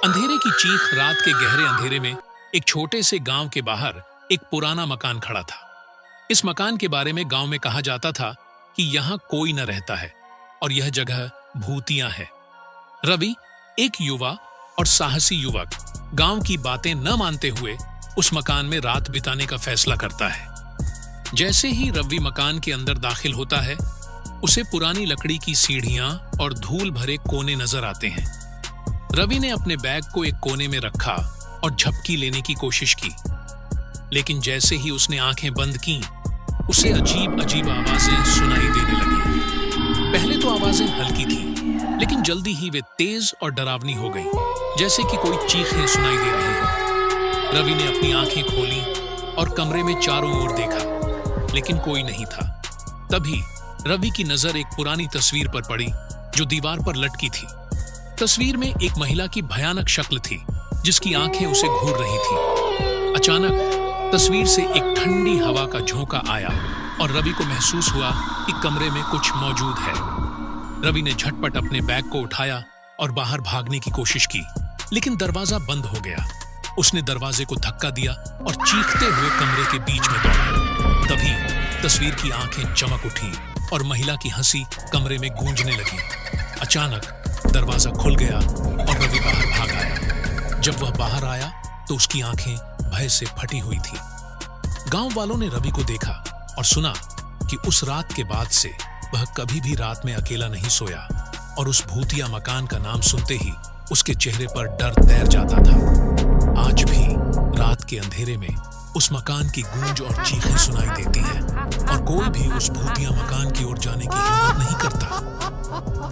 अंधेरे की चीख। रात के गहरे अंधेरे में एक छोटे से गांव के बाहर एक पुराना मकान खड़ा था। इस मकान के बारे में गांव में कहा जाता था कि यहाँ कोई न रहता है और यह जगह भूतिया है। रवि, एक युवा और साहसी युवक, गांव की बातें न मानते हुए उस मकान में रात बिताने का फैसला करता है। जैसे ही रवि मकान के अंदर दाखिल होता है, उसे पुरानी लकड़ी की सीढ़ियां और धूल भरे कोने नजर आते हैं। रवि ने अपने बैग को एक कोने में रखा और झपकी लेने की कोशिश की, लेकिन जैसे ही उसने आंखें बंद की, उसे अजीब अजीब आवाजें सुनाई देने लगी। पहले तो आवाजें हल्की थीं, लेकिन जल्दी ही वे तेज और डरावनी हो गईं, जैसे कि कोई चीखें सुनाई दे रही हो। रवि ने अपनी आंखें खोली और कमरे में चारों ओर देखा, लेकिन कोई नहीं था। तभी रवि की नजर एक पुरानी तस्वीर पर पड़ी जो दीवार पर लटकी थी। तस्वीर में एक महिला की भयानक शक्ल थी, जिसकी आंखें उसे घूर रही थीं। अचानक तस्वीर से एक ठंडी हवा का झोंका आया और रवि को महसूस हुआ कि कमरे में कुछ मौजूद है। रवि ने झटपट अपने बैग को उठाया और बाहर भागने की कोशिश की, लेकिन दरवाजा बंद हो गया। उसने दरवाजे को धक्का दिया और चीखते हुए कमरे के बीच में दौड़ा। तभी तस्वीर की आंखें चमक उठी और महिला की हंसी कमरे में गूंजने लगी। अचानक दरवाजा खुल गया और रवि बाहर भाग आया। जब वह बाहर आया तो उसकी आंखें भय से फटी हुई थी। गांव वालों ने रवि को देखा और सुना कि उस रात के बाद से वह कभी भी रात में अकेला नहीं सोया और उस भूतिया मकान का नाम सुनते ही उसके चेहरे पर डर तैर जाता था। आज भी रात के अंधेरे में उस मकान की गूंज और चीखें सुनाई देती हैं और कोई भी उस भूतिया मकान की ओर जाने की हिम्मत नहीं करता।